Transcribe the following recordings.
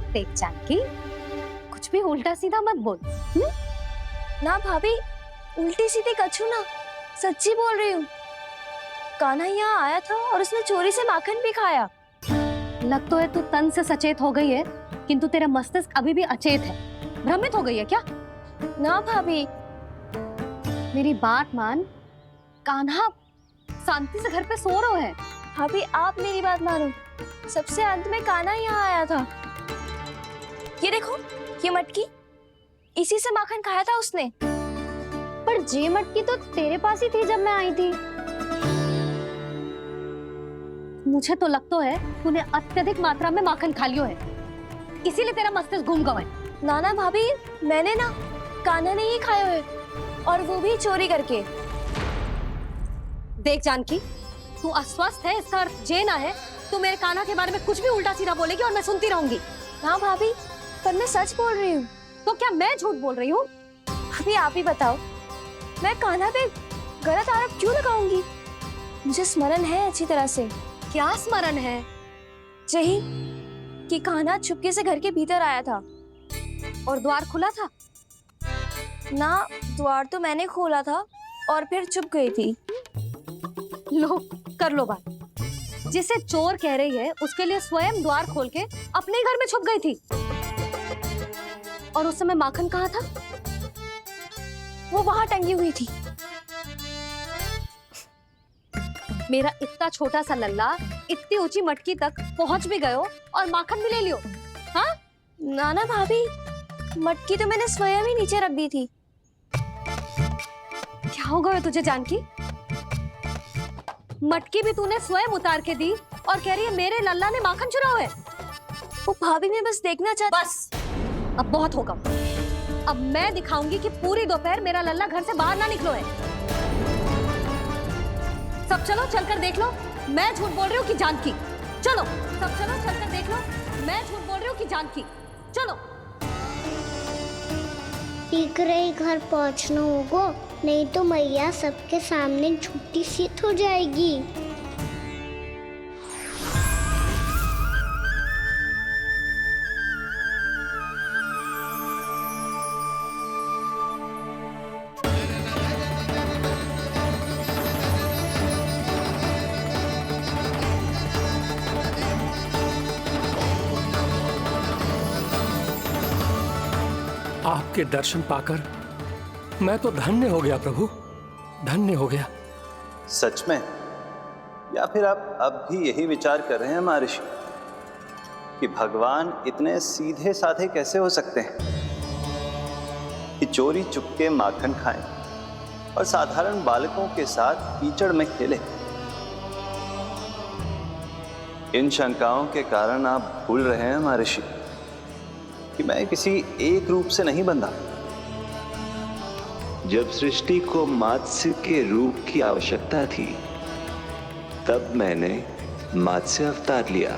देख जानकी, कुछ भी उल्टा सीधा मत बोल। ना भाभी, उल्टी सीधी कछु ना, सच्ची बोल रही हूँ। कान्हा यहाँ आया था और उसने चोरी से माखन भी खाया। लग तो है तू तन से सचेत हो गई है, किंतु तेरा मस्तिष्क अभी भी अचेत है। भ्रमित हो गई है क्या? ना भाभी। मेरी बात मान, कान्हा शांति से घर पे सो रहा है। भाभी आप मेरी बात मानो, सबसे अंत में कान्हा यहाँ आया था। ये देखो, ये मटकी, इसी से माखन खाया था उसने। पर जे मटकी तो तेरे पास ही थी जब मैं आई थी। मुझे तो लगता है तूने अत्यधिक मात्रा में माखन खा लियो है, इसीलिए तेरा मस्तिष्क घूम गया है। नाना भाभी, मैंने ना, कान्हा ने ही खाया है, और वो भी चोरी करके। देख जानकी, तू अस्वस्थ है, इसका अर्थ जे ना है तू मेरे कान्हा के बारे में कुछ भी उल्टा सीधा बोलेगी और मैं सुनती रहूंगी। ना भाभी, पर मैं सच बोल रही हूँ। तो क्या मैं झूठ बोल रही हूँ? भाभी आप ही बताओ, मैं कान्हा पे गलत आरोप क्यों लगाऊंगी? मुझे स्मरण है अच्छी तरह से। क्या स्मरण है? यही कि कान्हा चुपके से घर के भीतर आया था। और द्वार खुला था? ना, द्वार तो मैंने खोला था और फिर चुप गई थी। लो, कर लो बात। जिसे चोर कह रही है उसके लिए स्वयं द्वार खोल के अपने ही घर में छुप गई थी। और उस समय माखन कहाँ था? वो वहां टंगी हुई थी। मेरा इतना छोटा सा लल्ला इतनी ऊंची मटकी तक पहुंच भी गयो और माखन भी ले लियो। हाँ? नाना भाभी, मटकी तो मैंने स्वयं ही नीचे रख दी थी। क्या हो गया तुझे जानकी? मटकी भी तूने स्वयं उतार के दी और कह रही है मेरे लल्ला ने माखन चुराया है। वो भाभी मैं बस देखना चाहती। बस, अब बहुत होगा। अब मैं दिखाऊंगी कि पूरी दोपहर मेरा लल्ला घर से बाहर ना निकलो है। सब चलो, चलकर देख लो मैं झूठ बोल रही हूँ कि जानकी। चलो सब चलो, चलकर देख लो मैं झूठ बोल रही हूँ कि जानकी। चलो। शीघ्र ही घर पहुंचना होगा, नहीं तो मैया सबके सामने झूठी सिद्ध हो जाएगी। आपके दर्शन पाकर मैं तो धन्य हो गया प्रभु, धन्य हो गया। सच में? या फिर आप अब भी यही विचार कर रहे हैं महर्षि कि भगवान इतने सीधे साधे कैसे हो सकते हैं कि चोरी चुपके माखन खाएं और साधारण बालकों के साथ कीचड़ में खेलें? इन शंकाओं के कारण आप भूल रहे हैं महर्षि कि मैं किसी एक रूप से नहीं बंधा। जब सृष्टि को मत्स्य के रूप की आवश्यकता थी, तब मैंने मत्स्य अवतार लिया।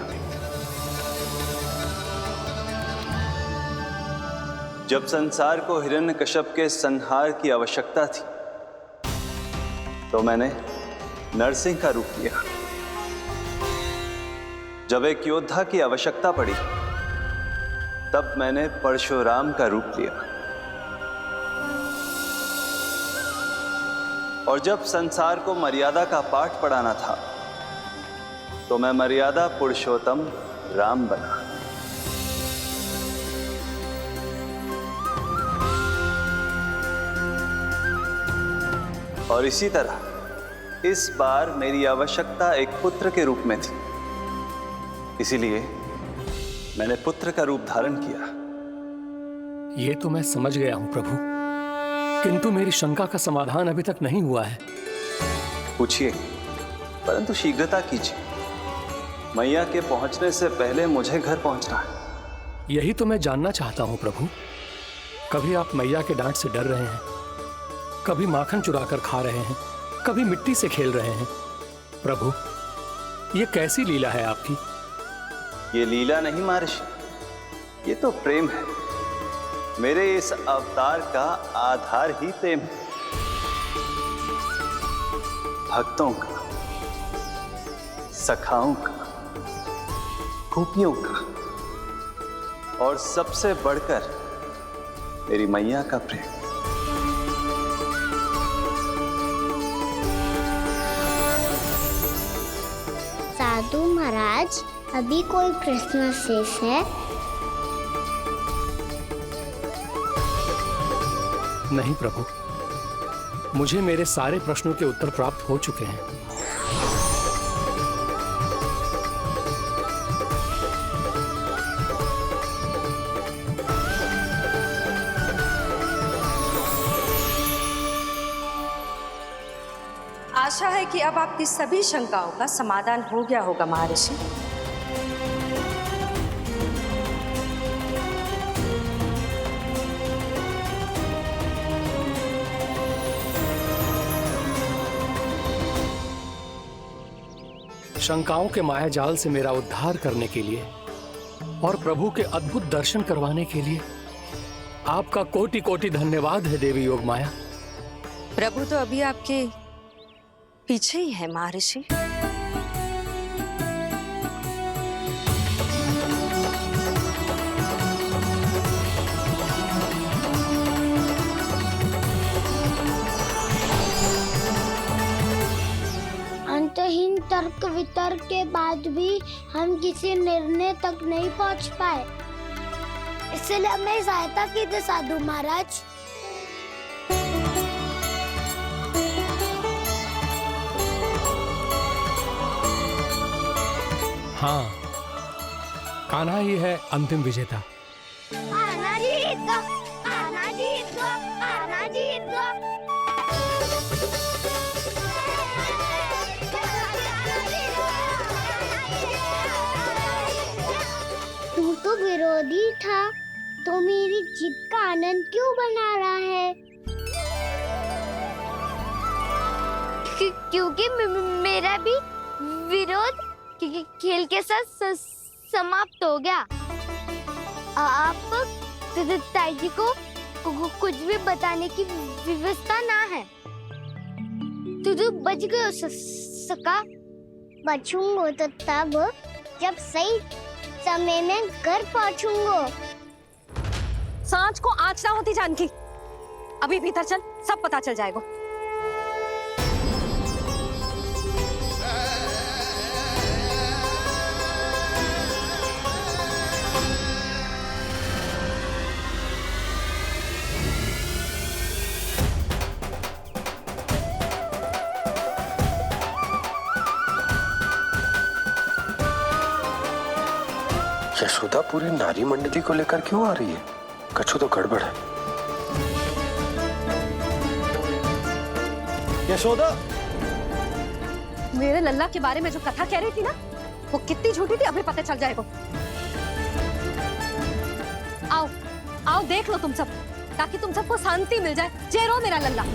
जब संसार को हिरण्यकश्यप के संहार की आवश्यकता थी, तो मैंने नरसिंह का रूप लिया। जब एक योद्धा की आवश्यकता पड़ी, तब मैंने परशुराम का रूप लिया। और जब संसार को मर्यादा का पाठ पढ़ाना था, तो मैं मर्यादा पुरुषोत्तम राम बना। और इसी तरह इस बार मेरी आवश्यकता एक पुत्र के रूप में थी, इसीलिए मैंने पुत्र का रूप धारण किया। ये तो मैं समझ गया हूं प्रभु, किंतु मेरी शंका का समाधान अभी तक नहीं हुआ है। पूछिए, परंतु शीघ्रता कीजिए। मैया के पहुंचने से पहले मुझे घर पहुंचना है। यही तो मैं जानना चाहता हूं प्रभु। कभी आप मैया के डांट से डर रहे हैं, कभी माखन चुरा कर खा रहे हैं, कभी मिट्टी से खेल रहे हैं। प्रभु, ये कैसी लीला है आपकी? ये लीला नहीं महर्षि, ये तो प्रेम है। मेरे इस अवतार का आधार ही प्रेम है। भक्तों का, सखाओं का, गोपियों का और सबसे बढ़कर मेरी मैया का प्रेम। साधु महाराज, अभी कोई प्रश्न शेष है? नहीं प्रभु, मुझे मेरे सारे प्रश्नों के उत्तर प्राप्त हो चुके हैं। आशा है कि अब आपकी सभी शंकाओं का समाधान हो गया होगा महर्षि। शंकाओं के मायाजाल से मेरा उद्धार करने के लिए और प्रभु के अद्भुत दर्शन करवाने के लिए आपका कोटि कोटि धन्यवाद है देवी योगमाया। प्रभु तो अभी आपके पीछे ही है महर्षि। अंतहीन तर्क वितर्क के बाद भी हम किसी निर्णय तक नहीं पहुंच पाए, इसलिए हमें सहायता कीजिए साधु महाराज। हाँ, कान्हा ही है अंतिम विजेता। आना जीत गो, आना जीत गो, आना जीत गो। तू तो विरोधी था, तो मेरी जीत का आनंद क्यों बना रहा है? क्योंकि मेरा भी विरोध खेल के साथ समाप्त हो गया। आप ताई जी को कुछ भी बताने की व्यवस्था ना है। तू बच गयो सका। बचूंगो तो तब जब सही समय में घर पहुंचूंगो। सांच को आँच ना होती जानकी। अभी भीतर चल, सब पता चल जाएगा। यशोदा पूरी नारी मंडली को लेकर क्यों आ रही है? कछु तो गड़बड़ है। यशोदा, मेरे लल्ला के बारे में जो कथा कह रही थी ना, वो कितनी झूठी थी अभी पता चल जाएगा। आओ आओ देख लो तुम सब, ताकि तुम सबको शांति मिल जाए। जय रो मेरा लल्ला।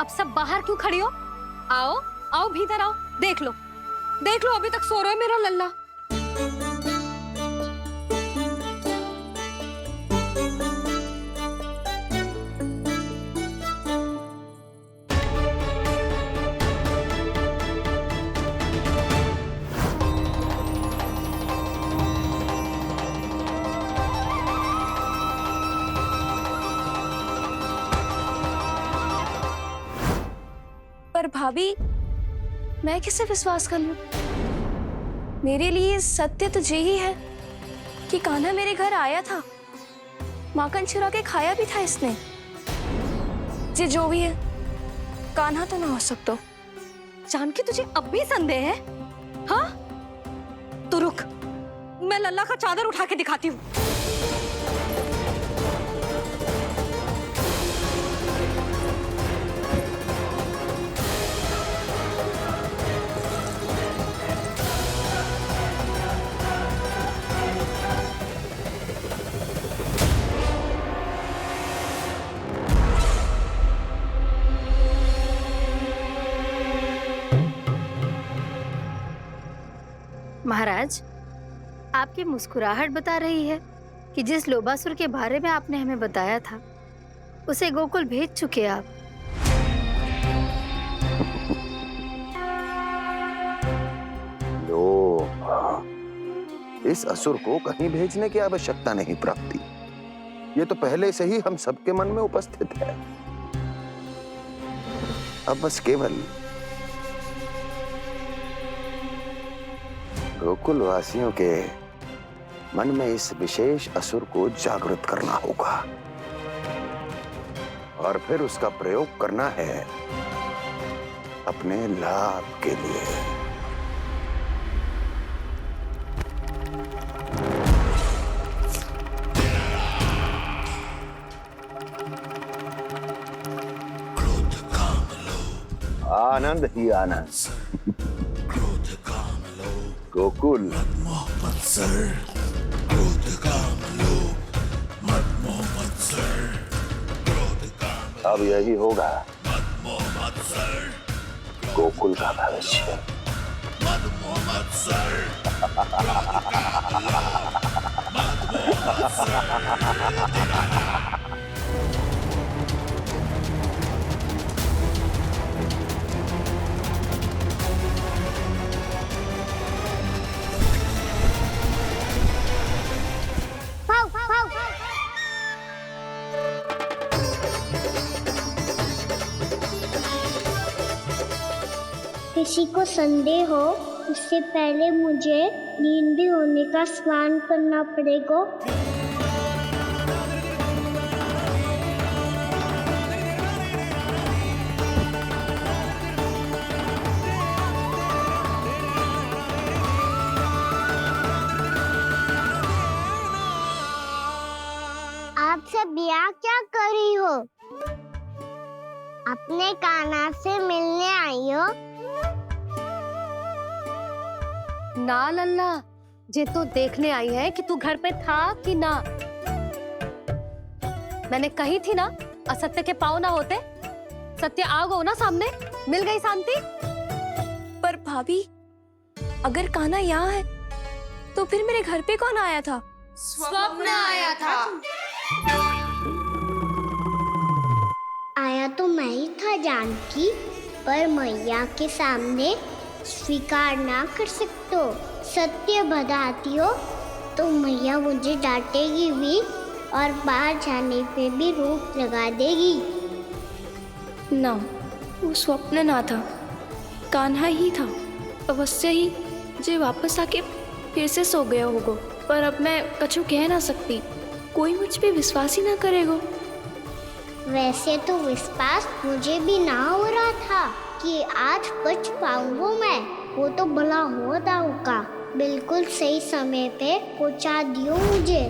अब सब बाहर क्यों खड़ी हो? आओ आओ भीतर आओ, देख लो अभी तक सो रहा है मेरा लल्ला। पर भाभी, मैं किसे विश्वास कर लूं? मेरे लिए सत्य तो यही है कि कान्हा मेरे घर आया था, माखन चुरा के खाया भी था इसने। ये जो भी है कान्हा तो ना हो सकता। जानकी तुझे अब भी संदेह है? हाँ तो रुक, मैं लल्ला का चादर उठा के दिखाती हूँ। महाराज, आपकी मुस्कुराहट बता रही है कि जिस लोबासुर के बारे में आपने हमें बताया था उसे गोकुल भेज चुके आप। इस असुर को कहीं भेजने की आवश्यकता नहीं प्राप्ति। ये तो पहले से ही हम सबके मन में उपस्थित है। अब बस केवल गोकुल वासियों के मन में इस विशेष असुर को जागृत करना होगा और फिर उसका प्रयोग करना है अपने लाभ के लिए। आनंद ही आनंद। गोकुल अब यही होगा गोकुल का भविष्य। किसी को संदेह हो उससे पहले मुझे नींद भी होने का स्नान करना पड़ेगा। आप सब यहाँ क्या कर रही हो? अपने कान्हा से मिलने आई हो? ना लल्ला, जे तो देखने आई है कि तू घर पे था कि ना। मैंने कही थी ना, असत्य के पांव ना होते। सत्य आ गो ना सामने, मिल गई शांति। पर भाभी, अगर कान्हा यहाँ है तो फिर मेरे घर पे कौन आया था? स्वप्न आया था। आया तो मैं ही था जानकी, पर मैया के सामने स्वीकार ना कर सकते हो। सत्य बताती हो तो मैया मुझे डांटेगी भी और बाहर जाने पे भी रोक लगा देगी। ना, वो स्वप्न ना था, कान्हा ही था। अवश्य ही जे वापस आके फिर से सो गया होगा। पर अब मैं कछु कह ना सकती, कोई मुझ पे विश्वास ही ना करेगा। वैसे तो विश्वास मुझे भी ना हो रहा था कि आज बच पाऊंगा मैं। वो तो भला हो दाऊ का बिल्कुल सही समय पे पहुंचा दियो मुझे।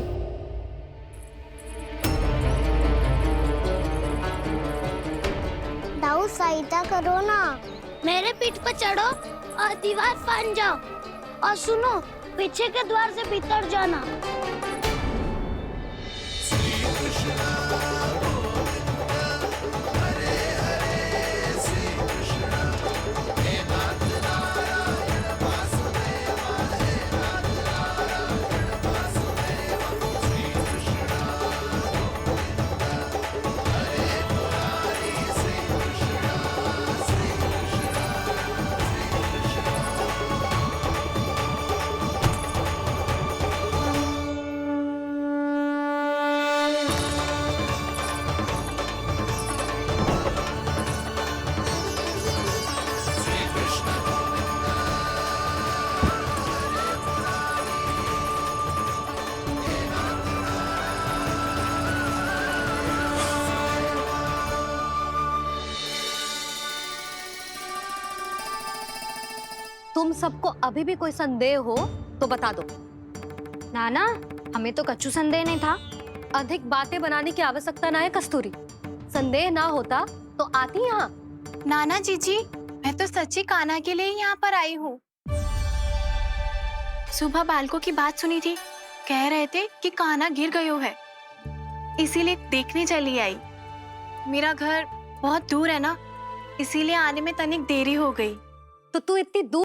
दाऊ सहायता करो ना, मेरे पीठ पर चढ़ो और दीवार फांद जाओ। और सुनो, पीछे के द्वार से भीतर जाना। तुम सबको अभी भी कोई संदेह हो तो बता दो। नाना, हमें तो कच्चू संदेह नहीं था। अधिक बातें बनाने की आवश्यकता ना है कस्तूरी। संदेह ना होता तो आती यहाँ। नाना जीजी, मैं तो सच्ची कान्हा के लिए यहाँ पर आई हूँ। सुबह बालकों की बात सुनी थी, कह रहे थे कि कान्हा गिर गयो है, इसीलिए देखने चली आई। मेरा घर बहुत दूर है ना, इसीलिए आने में तनिक देरी हो गई। तो तू इतनी दूर